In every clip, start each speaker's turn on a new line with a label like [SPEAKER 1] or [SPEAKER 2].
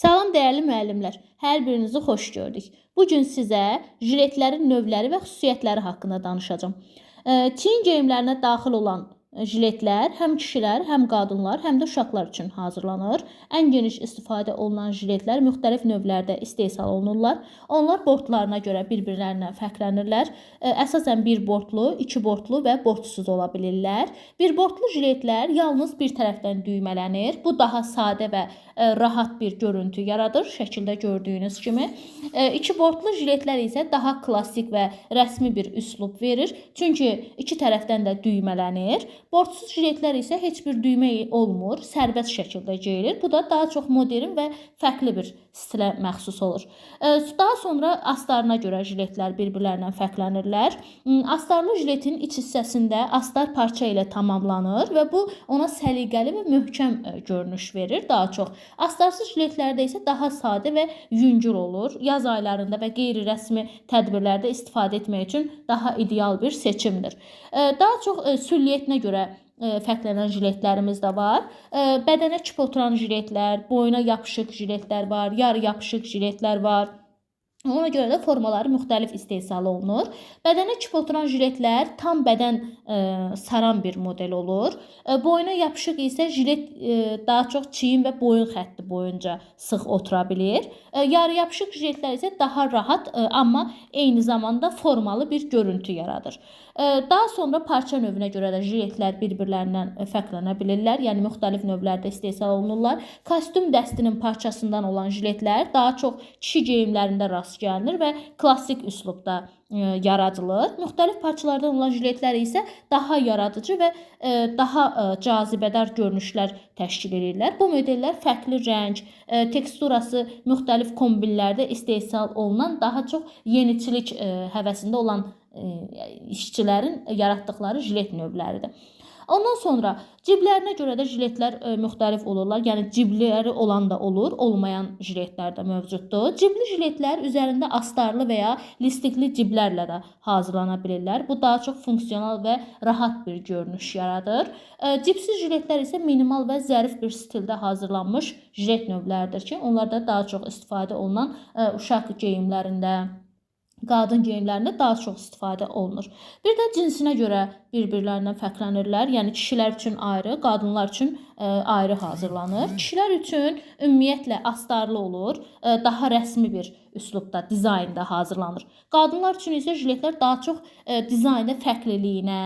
[SPEAKER 1] Salam dəyərli müəllimlər, hər birinizi xoş gördük. Bugün sizə jiletlərin növləri və xüsusiyyətləri haqqında danışacağım. Çiyin geyimlərinə daxil olan jiletlər həm kişilər, həm qadınlar, həm də uşaqlar üçün hazırlanır. Ən geniş istifadə olunan jiletlər müxtəlif növlərdə istehsal olunurlar. Onlar bortlarına görə bir-birlərindən fərqlənirlər. Əsasən bir bortlu, iki bortlu və bortsuz ola bilirlər. Bir bortlu jiletlər yalnız bir tərəfdən düymələnir. Bu daha sadə və rahat bir görüntü yaradır, şəkildə gördüyünüz kimi. İki bortlu jiletlər isə daha klassik və rəsmi bir üslub verir. Çünki iki tərəfdən də düymələnir. Bortsuz jiletlər isə heç bir düymə olmur, sərbəst şəkildə geyilir. Bu da daha çox modern və fərqli bir stilə məxsus olur. Daha sonra astarına görə jiletlər bir-birlərindən fərqlənirlər. Astarlı jiletin iç hissəsində astar parça ilə tamamlanır və bu ona səliqəli və möhkəm görünüş verir daha çox. Astarsız jiletlərdə isə daha sadə və yüngül olur. Yaz aylarında və qeyri-rəsmi tədbirlərdə istifadə etmək üçün daha ideal bir seçimdir. Daha çox sülliyetinə görə fərqlənən jiletlərimiz də var. Bədənə kip oturan jiletlər, boyuna yapışıq jiletlər var, yarı yapışıq jiletlər var. Ona görə də formaları müxtəlif istehsal olunur. Bədənə kip oturan jiletlər tam bədən saran bir model olur. Boyuna yapışıq isə jilet daha çox çiyin və boyun xətti boyunca sıx otura bilir. Yarı yapışıq jiletlər isə daha rahat, amma eyni zamanda formalı bir görüntü yaradır. Daha sonra parça növünə görə də jiletlər bir-birlərindən fərqlənə bilirlər. Yəni müxtəlif növlərdə istehsal olunurlar. Kostyum dəstinin parçasından olan jiletlər daha çox kişi geyimlərində rast gəlinir və klassik üslubda yaradılır. Müxtəlif parçalardan olan jiletlər isə daha yaradıcı və daha cazibədar görünüşlər təşkil edirlər. Bu modellər fərqli rəng, teksturası müxtəlif kombinlərdə istehsal olunan daha çox yeniçilik həvəsində olan işçilərin yaratdıqları jilet növləridir. Ondan sonra ciblərinə görə də jiletlər müxtəlif olurlar. Yəni cibləri olan da olur, olmayan jiletlər də mövcuddur. Cibli jiletlər üzərində astarlı və ya listikli ciblərlə də hazırlana bilirlər. Bu daha çox funksional və rahat bir görünüş yaradır. Cibsiz jiletlər isə minimal və zərif bir stildə hazırlanmış jilet növləridir ki, onlarda daha çox istifadə olunan uşaq geyimlərində, qadın geyimlərində daha çox istifadə olunur. Bir də cinsinə görə bir-birlərindən fərqlənirlər. Yəni kişilər üçün ayrı, qadınlar üçün ayrı hazırlanır. Kişilər üçün ümumiyyətlə astarlı olur, daha rəsmi bir üslubda, dizaynda hazırlanır. Qadınlar üçün isə jiletlər daha çox dizaynda fərqliliyinə,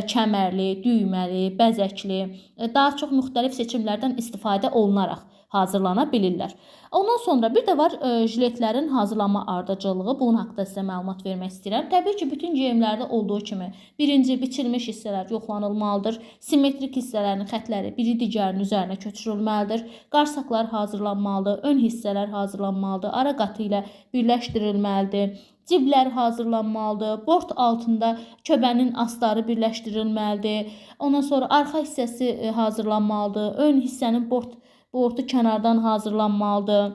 [SPEAKER 1] kəmərli, düyməli, bəzəkli, daha çox müxtəlif seçimlərdən istifadə olunaraq hazırlana bilirlər. Ondan sonra bir də var jiletlərin hazırlanma ardıcıllığı. Bunun haqqında sizə məlumat vermək istəyirəm. Təbii ki, bütün geyimlərdə olduğu kimi birinci biçilmiş hissələr yoxlanılmalıdır. Simmetrik hissələrin xətləri biri digərinin üzərinə köçürülməlidir. Qarsaqlar hazırlanmalıdır, ön hissələr hazırlanmalıdır, ara qatı ilə birləşdirilməlidir. Ciblər hazırlanmalıdır, bort altında köbənin astarı birləşdirilməlidir. Ondan sonra arxa hissəsi hazırlanmalıdır, ön hissənin bortu kənardan hazırlanmalıdır.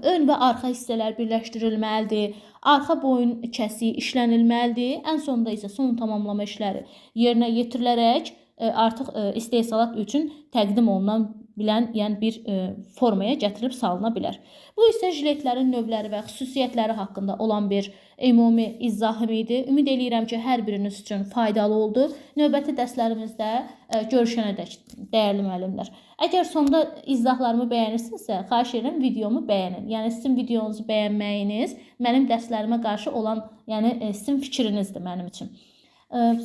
[SPEAKER 1] Ön və arxa hissələr birləşdirilməlidir. Arxa boyun kəsiyi işlənilməlidir. Ən sonunda isə son tamamlama işləri yerinə yetirilərək artıq istehsalat üçün təqdim olunan yəni bir formaya gətirilib salına bilər. Bu isə jiletlərin növləri və xüsusiyyətləri haqqında olan bir ümumi izahım idi. Ümid edirəm ki, hər biriniz üçün faydalı oldu. Növbəti dərslərimizdə görüşənədək dəyərli müəllimlər. Əgər sonda izahlarımı bəyənirsinizsə, xahiş edirəm videomu bəyənin. Yəni sizin videonuzu bəyənməyiniz mənim dərslərimə qarşı olan, yəni sizin fikrinizdir mənim üçün.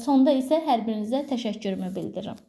[SPEAKER 1] Sonda isə hər birinizə təşəkkürümü bildirirəm.